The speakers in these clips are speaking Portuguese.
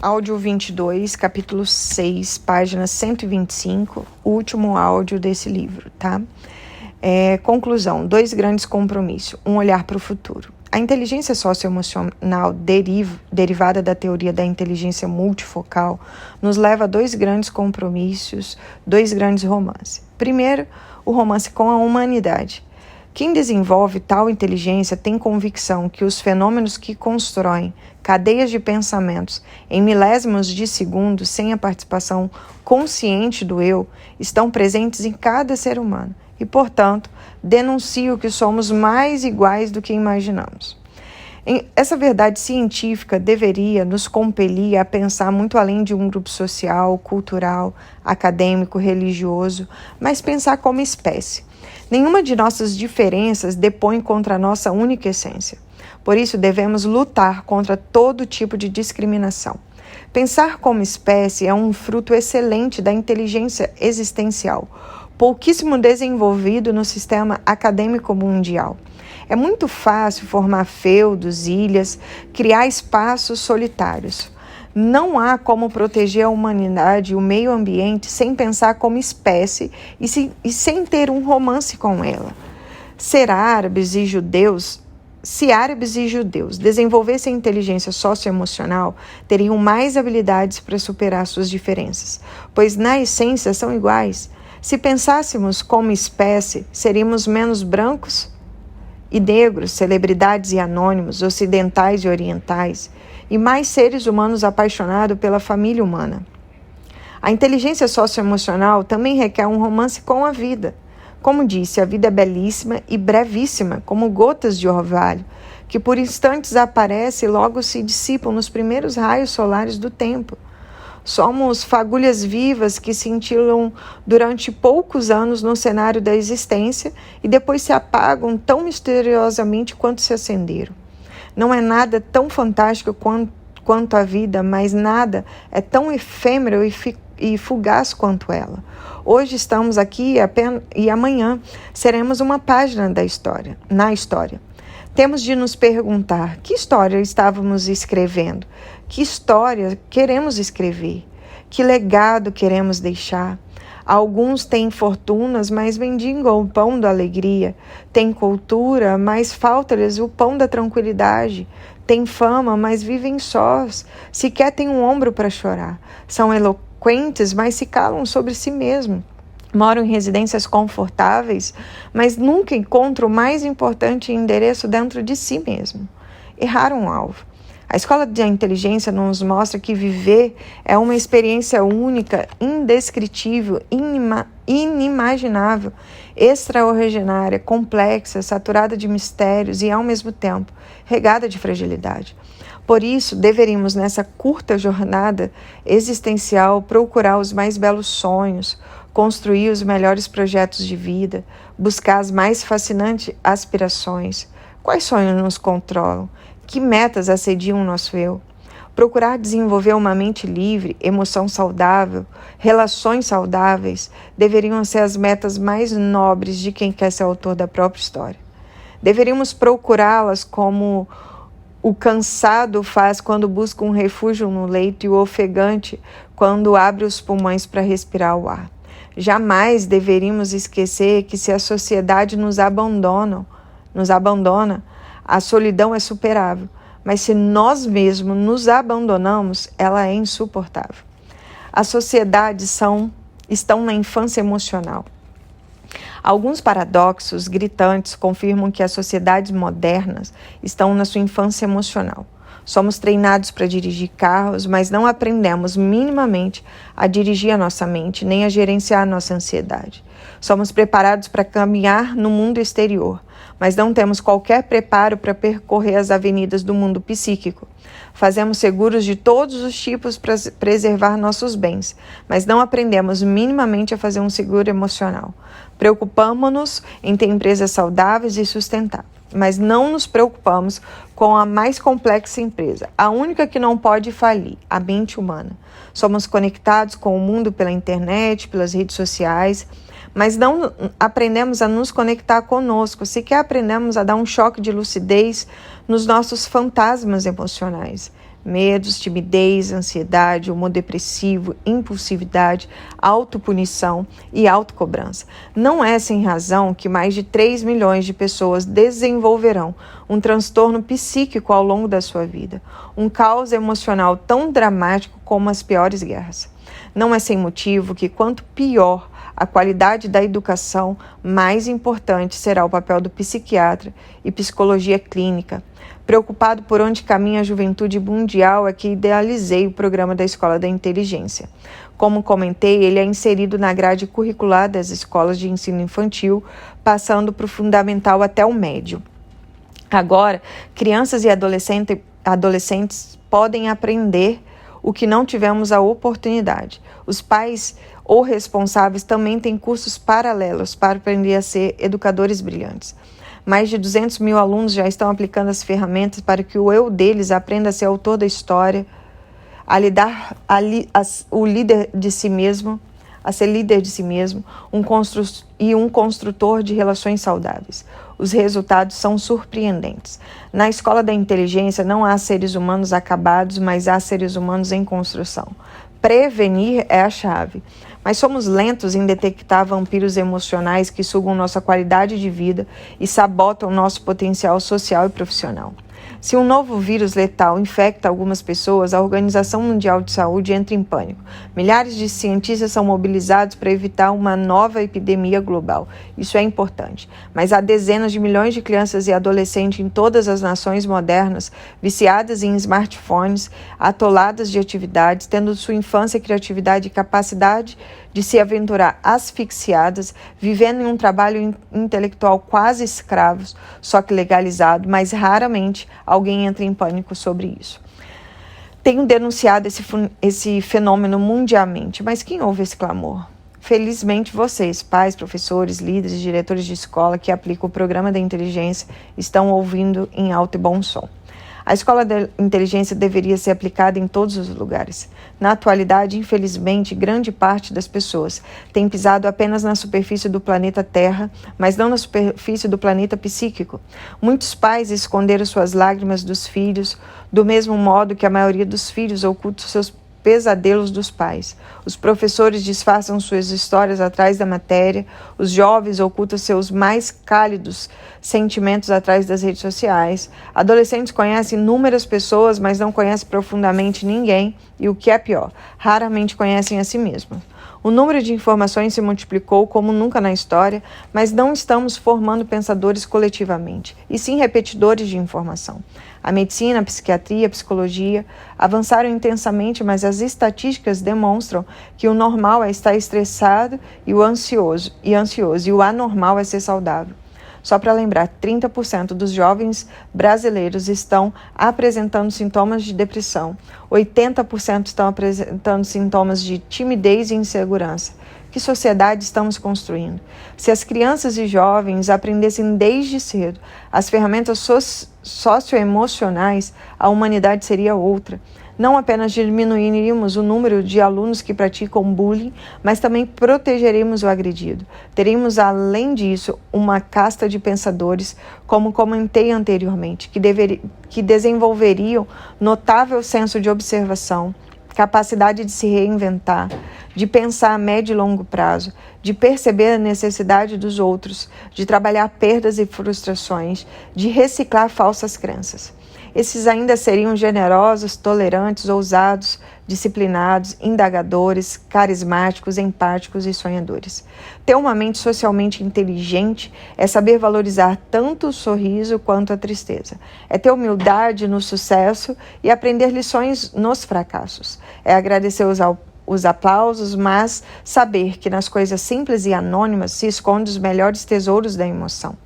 Áudio 22, capítulo 6, página 125, o último áudio desse livro, tá? Conclusão, 2 grandes compromissos, um olhar para o futuro. A inteligência socioemocional derivada da teoria da inteligência multifocal nos leva a 2 grandes compromissos, 2 grandes romances. Primeiro, o romance com a humanidade. Quem desenvolve tal inteligência tem convicção que os fenômenos que constroem cadeias de pensamentos em milésimos de segundo, sem a participação consciente do eu, estão presentes em cada ser humano e, portanto, denunciam que somos mais iguais do que imaginamos. Essa verdade científica deveria nos compelir a pensar muito além de um grupo social, cultural, acadêmico, religioso, mas pensar como espécie. Nenhuma de nossas diferenças depõe contra a nossa única essência. Por isso, devemos lutar contra todo tipo de discriminação. Pensar como espécie é um fruto excelente da inteligência existencial, pouquíssimo desenvolvido no sistema acadêmico mundial. É muito fácil formar feudos, ilhas, criar espaços solitários. Não há como proteger a humanidade e o meio ambiente sem pensar como espécie e sem ter um romance com ela. Se árabes e judeus desenvolvessem inteligência socioemocional, teriam mais habilidades para superar suas diferenças, pois na essência são iguais. Se pensássemos como espécie, seríamos menos brancos e negros, celebridades e anônimos, ocidentais e orientais, e mais seres humanos apaixonados pela família humana. A inteligência socioemocional também requer um romance com a vida. Como disse, a vida é belíssima e brevíssima, como gotas de orvalho, que por instantes aparecem e logo se dissipam nos primeiros raios solares do tempo. Somos fagulhas vivas que cintilam durante poucos anos no cenário da existência e depois se apagam tão misteriosamente quanto se acenderam. Não é nada tão fantástico quanto a vida, mas nada é tão efêmero e fugaz quanto ela. Hoje estamos aqui e amanhã seremos uma página na história. Temos de nos perguntar: que história estávamos escrevendo? Que história queremos escrever? Que legado queremos deixar? Alguns têm fortunas, mas mendigam o pão da alegria. Têm cultura, mas falta-lhes o pão da tranquilidade. Têm fama, mas vivem sós. Sequer têm um ombro para chorar. São eloquentes, mas se calam sobre si mesmos. Moram em residências confortáveis, mas nunca encontram o mais importante endereço dentro de si mesmo. Erraram o alvo. A escola de inteligência nos mostra que viver é uma experiência única, indescritível, inimaginável, extraordinária, complexa, saturada de mistérios e, ao mesmo tempo, regada de fragilidade. Por isso, deveríamos, nessa curta jornada existencial, procurar os mais belos sonhos, construir os melhores projetos de vida, buscar as mais fascinantes aspirações. Quais sonhos nos controlam? Que metas assediam o nosso eu? Procurar desenvolver uma mente livre, emoção saudável, relações saudáveis, deveriam ser as metas mais nobres de quem quer ser autor da própria história. Deveríamos procurá-las como o cansado faz quando busca um refúgio no leito e o ofegante quando abre os pulmões para respirar o ar. Jamais deveríamos esquecer que se a sociedade nos abandona, a solidão é superável, mas se nós mesmos nos abandonamos, ela é insuportável. As sociedades estão na infância emocional. Alguns paradoxos gritantes confirmam que as sociedades modernas estão na sua infância emocional. Somos treinados para dirigir carros, mas não aprendemos minimamente a dirigir a nossa mente, nem a gerenciar a nossa ansiedade. Somos preparados para caminhar no mundo exterior, mas não temos qualquer preparo para percorrer as avenidas do mundo psíquico. Fazemos seguros de todos os tipos para preservar nossos bens, mas não aprendemos minimamente a fazer um seguro emocional. Preocupamos-nos em ter empresas saudáveis e sustentáveis, mas não nos preocupamos com a mais complexa empresa, a única que não pode falir, a mente humana. Somos conectados com o mundo pela internet, pelas redes sociais, mas não aprendemos a nos conectar conosco, sequer aprendemos a dar um choque de lucidez nos nossos fantasmas emocionais. medos, timidez, ansiedade, humor depressivo, impulsividade, autopunição e autocobrança. Não é sem razão que mais de 3 milhões de pessoas desenvolverão um transtorno psíquico ao longo da sua vida, um caos emocional tão dramático como as piores guerras. Não é sem motivo que, quanto pior a qualidade da educação, mais importante será o papel do psiquiatra e psicologia clínica. Preocupado por onde caminha a juventude mundial, é que idealizei o programa da Escola da Inteligência. Como comentei, ele é inserido na grade curricular das escolas de ensino infantil, passando para o fundamental até o médio. Agora, crianças e adolescentes podem aprender o que não tivemos a oportunidade. Os pais ou responsáveis também têm cursos paralelos para aprender a ser educadores brilhantes. Mais de 200 mil alunos já estão aplicando as ferramentas para que o eu deles aprenda a ser autor da história, a ser líder de si mesmo, um construtor de relações saudáveis. Os resultados são surpreendentes. Na Escola da Inteligência não há seres humanos acabados, mas há seres humanos em construção. Prevenir é a chave. Mas somos lentos em detectar vampiros emocionais que sugam nossa qualidade de vida e sabotam nosso potencial social e profissional. Se um novo vírus letal infecta algumas pessoas, a Organização Mundial de Saúde entra em pânico. Milhares de cientistas são mobilizados para evitar uma nova epidemia global. Isso é importante. Mas há dezenas de milhões de crianças e adolescentes em todas as nações modernas, viciadas em smartphones, atoladas de atividades, tendo sua infância, criatividade e capacidade de se aventurar asfixiadas, vivendo em um trabalho intelectual quase escravos, só que legalizado, mas raramente alguém entra em pânico sobre isso. Tenho denunciado esse fenômeno mundialmente, mas quem ouve esse clamor? Felizmente vocês, pais, professores, líderes e diretores de escola que aplicam o programa da inteligência, estão ouvindo em alto e bom som. A escola da inteligência deveria ser aplicada em todos os lugares. Na atualidade, infelizmente, grande parte das pessoas tem pisado apenas na superfície do planeta Terra, mas não na superfície do planeta psíquico. Muitos pais esconderam suas lágrimas dos filhos, do mesmo modo que a maioria dos filhos oculta seus pesadelos dos pais. Os professores disfarçam suas histórias atrás da matéria, os jovens ocultam seus mais cálidos sentimentos atrás das redes sociais, adolescentes conhecem inúmeras pessoas, mas não conhecem profundamente ninguém e, o que é pior, raramente conhecem a si mesmos. O número de informações se multiplicou como nunca na história, mas não estamos formando pensadores coletivamente, e sim repetidores de informação. A medicina, a psiquiatria, a psicologia avançaram intensamente, mas as estatísticas demonstram que o normal é estar estressado e ansioso, e o anormal é ser saudável. Só para lembrar, 30% dos jovens brasileiros estão apresentando sintomas de depressão, 80% estão apresentando sintomas de timidez e insegurança. Que sociedade estamos construindo? Se as crianças e jovens aprendessem desde cedo as ferramentas socioemocionais, a humanidade seria outra. Não apenas diminuiríamos o número de alunos que praticam bullying, mas também protegeríamos o agredido. Teríamos, além disso, uma casta de pensadores, como comentei anteriormente, que desenvolveriam notável senso de observação, capacidade de se reinventar, de pensar a médio e longo prazo, de perceber a necessidade dos outros, de trabalhar perdas e frustrações, de reciclar falsas crenças. Esses ainda seriam generosos, tolerantes, ousados, disciplinados, indagadores, carismáticos, empáticos e sonhadores. Ter uma mente socialmente inteligente é saber valorizar tanto o sorriso quanto a tristeza. É ter humildade no sucesso e aprender lições nos fracassos. É agradecer os aplausos, mas saber que nas coisas simples e anônimas se escondem os melhores tesouros da emoção.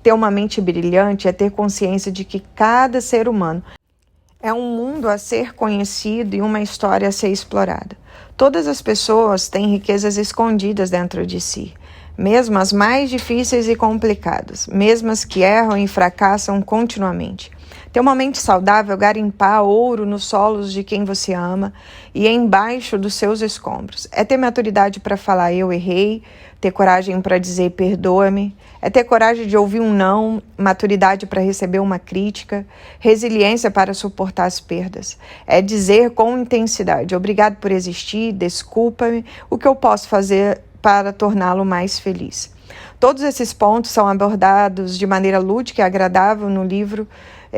Ter uma mente brilhante é ter consciência de que cada ser humano é um mundo a ser conhecido e uma história a ser explorada. Todas as pessoas têm riquezas escondidas dentro de si, mesmo as mais difíceis e complicadas, mesmo as que erram e fracassam continuamente. Ter uma mente saudável é garimpar ouro nos solos de quem você ama e embaixo dos seus escombros. É ter maturidade para falar eu errei, ter coragem para dizer perdoa-me, é ter coragem de ouvir um não, maturidade para receber uma crítica, resiliência para suportar as perdas. É dizer com intensidade obrigado por existir, desculpa-me, o que eu posso fazer para torná-lo mais feliz. Todos esses pontos são abordados de maneira lúdica e agradável no livro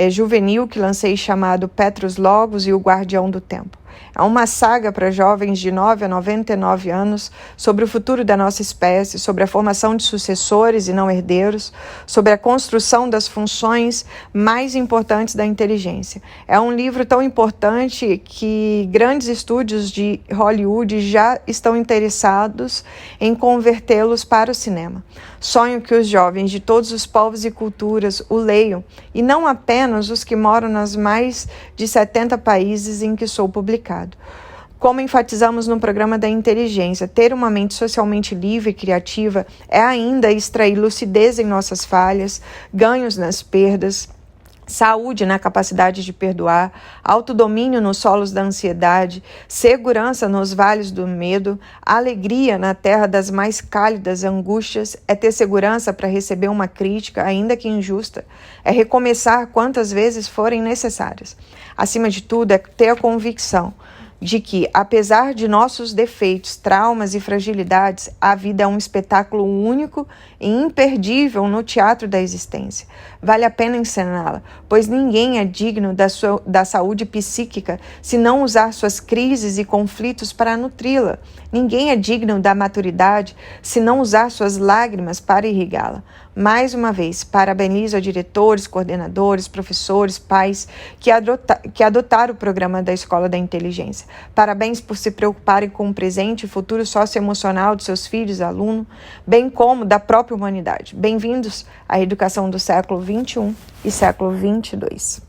juvenil que lancei chamado Petrus Logos e o Guardião do Tempo. É uma saga para jovens de 9 a 99 anos sobre o futuro da nossa espécie, sobre a formação de sucessores e não herdeiros, sobre a construção das funções mais importantes da inteligência. É um livro tão importante que grandes estúdios de Hollywood já estão interessados em convertê-los para o cinema. Sonho que os jovens de todos os povos e culturas o leiam, e não apenas os que moram nas mais de 70 países em que sou publicado. Como enfatizamos no programa da inteligência, ter uma mente socialmente livre e criativa é ainda extrair lucidez em nossas falhas, ganhos nas perdas, saúde na capacidade de perdoar, autodomínio nos solos da ansiedade, segurança nos vales do medo, alegria na terra das mais cálidas angústias, é ter segurança para receber uma crítica, ainda que injusta, é recomeçar quantas vezes forem necessárias. Acima de tudo, é ter a convicção de que, apesar de nossos defeitos, traumas e fragilidades, a vida é um espetáculo único e imperdível no teatro da existência. Vale a pena encená-la, pois ninguém é digno da saúde psíquica se não usar suas crises e conflitos para nutri-la. Ninguém é digno da maturidade se não usar suas lágrimas para irrigá-la. Mais uma vez, parabenizo a diretores, coordenadores, professores, pais que adotaram o programa da Escola da Inteligência. Parabéns por se preocuparem com o presente e futuro socioemocional de seus filhos e alunos, bem como da própria humanidade. Bem-vindos à educação do século XXI e século XXII.